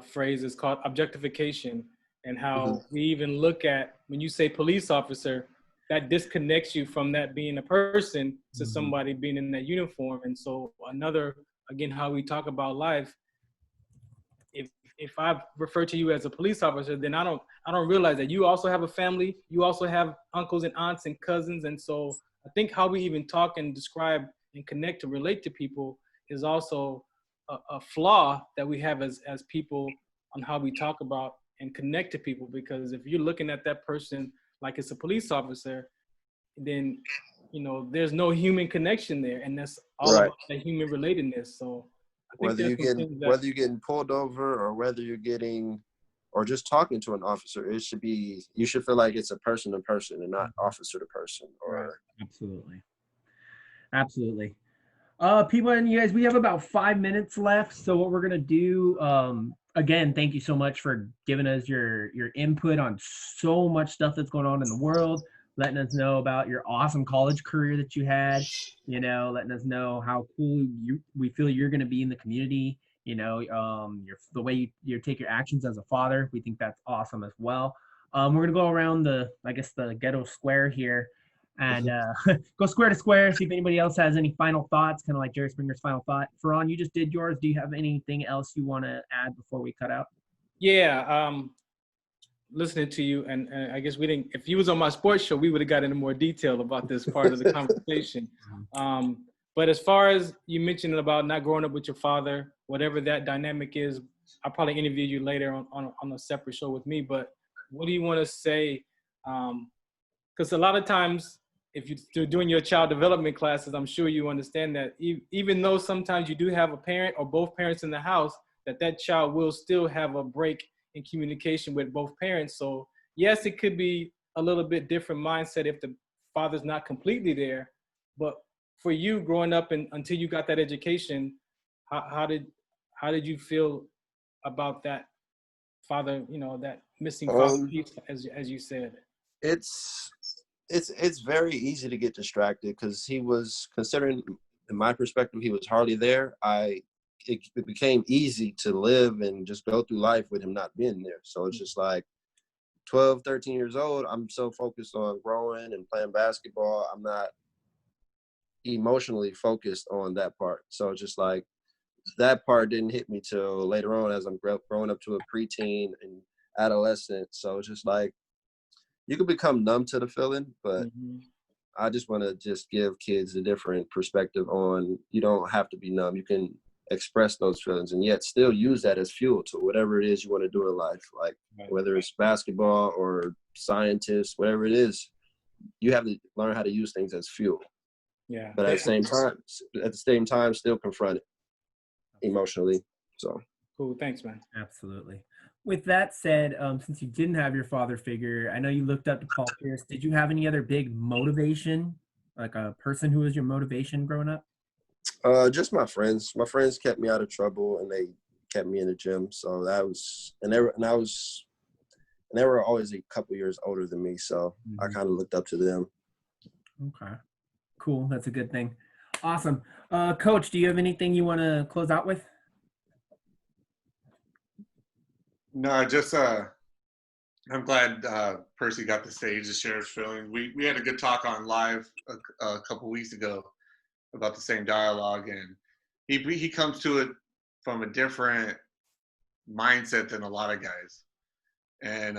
phrase is called objectification, and how we even look at, when you say police officer, that disconnects you from that being a person to somebody being in that uniform. And so again, how we talk about life, if I refer to you as a police officer, then I don't realize that you also have a family, you also have uncles and aunts and cousins. And so I think how we even talk and describe and connect to relate to people is also a flaw that we have as people on how we talk about and connect to people. Because if you're looking at that person like it's a police officer, then there's no human connection there, and that's all about the human relatedness. So I think whether you're getting pulled over or whether you're getting or just talking to an officer, you should feel like it's a person to person and not officer to person. Or Absolutely. People and you guys, we have about 5 minutes left. So what we're gonna do, again, thank you so much for giving us your input on so much stuff that's going on in the world, letting us know about your awesome college career that you had, letting us know how cool we feel you're gonna be in the community, the way you take your actions as a father. We think that's awesome as well. We're gonna go around the ghetto square here and go square to square, see if anybody else has any final thoughts, kind of like Jerry Springer's final thought. Ferran, you just did yours. Do you have anything else you want to add before we cut out? Yeah, listening to you, and I guess we didn't, if you was on my sports show, we would have got into more detail about this part of the conversation. But as far as you mentioned about not growing up with your father, whatever that dynamic is, I'll probably interview you later on a separate show with me. But what do you want to say? Because a lot of times, if you're doing your child development classes, I'm sure you understand that even though sometimes you do have a parent or both parents in the house, that child will still have a break in communication with both parents. So yes, it could be a little bit different mindset if the father's not completely there. But for you growing up and until you got that education, how did you feel about that father, that missing father piece, as you said? It's very easy to get distracted because he was, considering in my perspective, he was hardly there. It became easy to live and just go through life with him not being there. So it's just like 12, 13 years old, I'm so focused on growing and playing basketball. I'm not emotionally focused on that part. So it's just like that part didn't hit me till later on as I'm growing up to a preteen and adolescent. So it's just like, you can become numb to the feeling, but I just want to just give kids a different perspective on, you don't have to be numb. You can express those feelings and yet still use that as fuel to whatever it is you want to do in life. Like whether it's basketball or scientist, whatever it is, you have to learn how to use things as fuel. Yeah. But at the same time, still confront it emotionally. So Cool. Thanks, man. Absolutely. With that said, since you didn't have your father figure, I know you looked up to Paul Pierce. Did you have any other big motivation, like a person who was your motivation growing up? Just my friends. My friends kept me out of trouble, and they kept me in the gym. So that was, and they were always a couple years older than me. So I kind of looked up to them. Okay, cool. That's a good thing. Awesome. Coach, do you have anything you want to close out with? No, just I'm glad Percy got the stage to share his feelings. We had a good talk on live a couple weeks ago about the same dialogue, and he comes to it from a different mindset than a lot of guys, and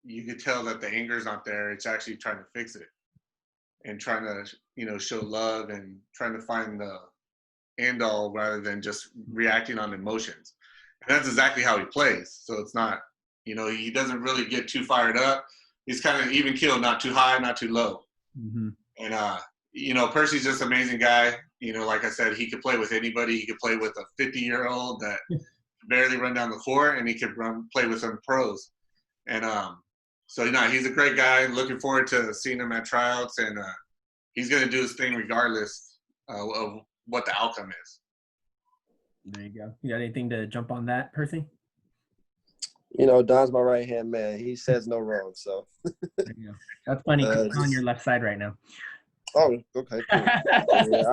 you could tell that the anger's not there. It's actually trying to fix it and trying to show love and trying to find the end all rather than just reacting on emotions. And that's exactly how he plays. So it's not, he doesn't really get too fired up. He's kind of even keeled, not too high, not too low. Mm-hmm. And, Percy's just an amazing guy. Like I said, he could play with anybody. He could play with a 50-year-old that barely run down the court, and he could play with some pros. And so, he's a great guy. Looking forward to seeing him at tryouts, and he's going to do his thing regardless of what the outcome is. There you go. You got anything to jump on that, Percy? Don's my right-hand man. He says no wrong, so. There you go. That's funny. 'Cause I'm on your left side right now. Oh, okay. Cool.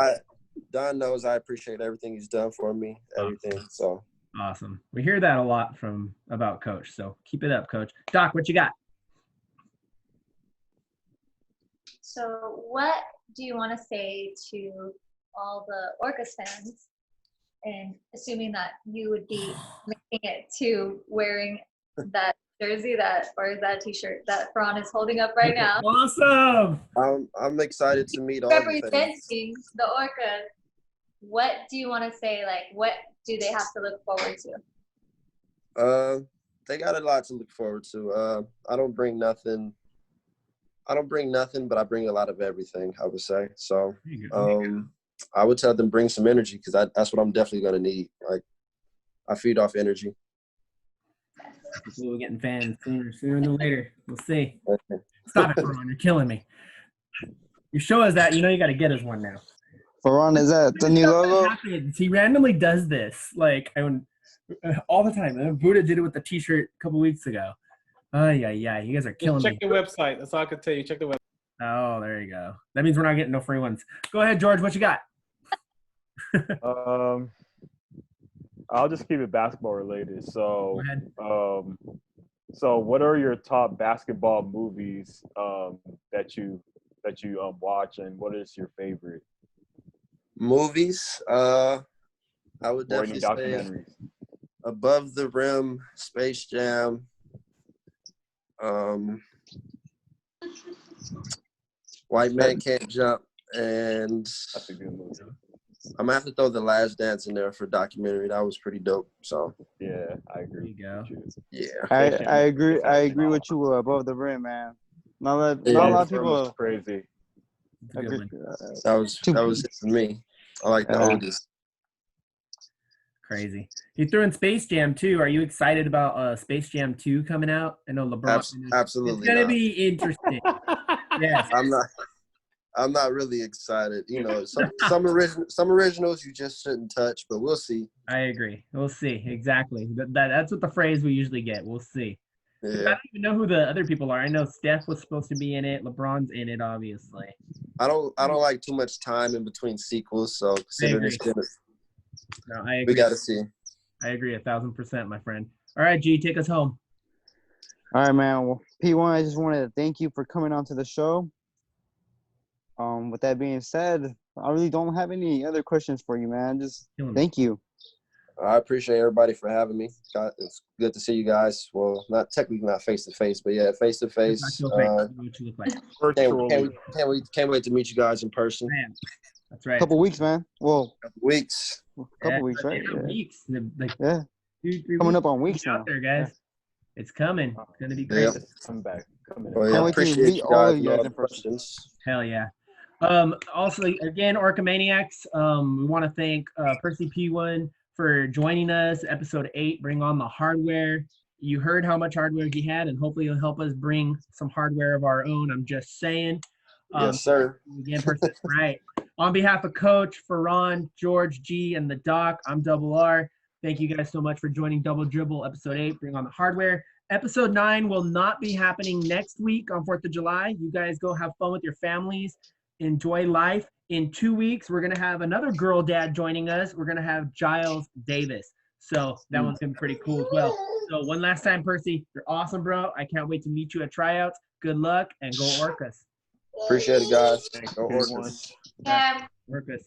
Don knows I appreciate everything he's done for me, everything, so. Awesome. We hear that a lot about Coach, so keep it up, Coach. Doc, what you got? So what do you want to say to all the Orcas fans, and assuming that you would be making it to wearing that jersey or that t-shirt that Ron is holding up right now? Awesome. I'm excited to meet all the fans. Representing the Orcas, what do you want to say? Like, what do they have to look forward to? They got a lot to look forward to. I don't bring nothing, but I bring a lot of everything, I would say. So I would tell them bring some energy, because that's what I'm definitely going to need. Like, I feed off energy. We're getting fans sooner than later. We'll see. Stop it, Ron. You're killing me. You show us that, you got to get us one now. Ron, is that the new logo? He randomly does this, like, all the time. Buddha did it with the t-shirt a couple weeks ago. Yeah. You guys are killing me. Check the website. That's all I can tell you. Check the website. Oh, there you go. That means we're not getting no free ones. Go ahead, George. What you got? I'll just keep it basketball related. So, Go ahead. so what are your top basketball movies that you watch, and what is your favorite? Movies, I would Or any definitely say documentaries? Above the Rim, Space Jam, White Man Can't Jump, and That's a good movie. I'm gonna have to throw The Last Dance in there for documentary. That was pretty dope. So Yeah, I agree. There you go. yeah, I agree with you. Above the Rim, man. Not a lot of people. Crazy. It's a good Agree. one. that was it for me. I like the oldest. Crazy. He threw in Space Jam too. Are you excited about Space Jam 2 coming out? I know LeBron. Absolutely. It's gonna not. be interesting. Yes. I'm not really excited. Some originals you just shouldn't touch, but we'll see. I agree. We'll see. Exactly. That's what the phrase we usually get. We'll see. I Yeah. don't even know who the other people are. I know Steph was supposed to be in it. LeBron's in it, obviously. I don't like too much time in between sequels, so considering it's gonna, No, I agree. we got to see. I agree 1,000%, my friend. All right, G, take us home. All right, man. Well, P1, I just wanted to thank you for coming on to the show. With that being said, I really don't have any other questions for you, man. Just thank you. I appreciate everybody for having me. It's good to see you guys. Well, not technically not face to face, but yeah, face to face. What you look like. Can't wait to meet you guys in person. Man, That's right. Couple weeks, man. Well, Weeks. couple weeks, right? Yeah. Weeks. Like Yeah. 2-3 Coming weeks. up on weeks Get out now. there, guys. It's coming. It's gonna be great. Yep. Come back. Come in. Well, yeah, Can't wait to appreciate meet you all guys of and you all guys the in person. questions. Hell yeah. Also, again, Orcamaniacs, we want to thank Percy P1 for joining us. Episode 8, Bring on the Hardware. You heard how much hardware he had, and hopefully he'll help us bring some hardware of our own. I'm just saying. Yes, sir. Again, Percy, right. On behalf of Coach, Ferran, George, G, and the Doc, I'm Dubl R. Thank you guys so much for joining Dubl Drbl, Episode 8, Bring on the Hardware. Episode 9 will not be happening next week on 4th of July. You guys go have fun with your families. Enjoy life. In 2 weeks, we're going to have another girl dad joining us. We're going to have Giles Davis. So that one's going to be pretty cool as well. So one last time, Percy, you're awesome, bro. I can't wait to meet you at tryouts. Good luck and go Orcas. Appreciate it, guys. Go Good one. Orcas. Yeah. Orcas.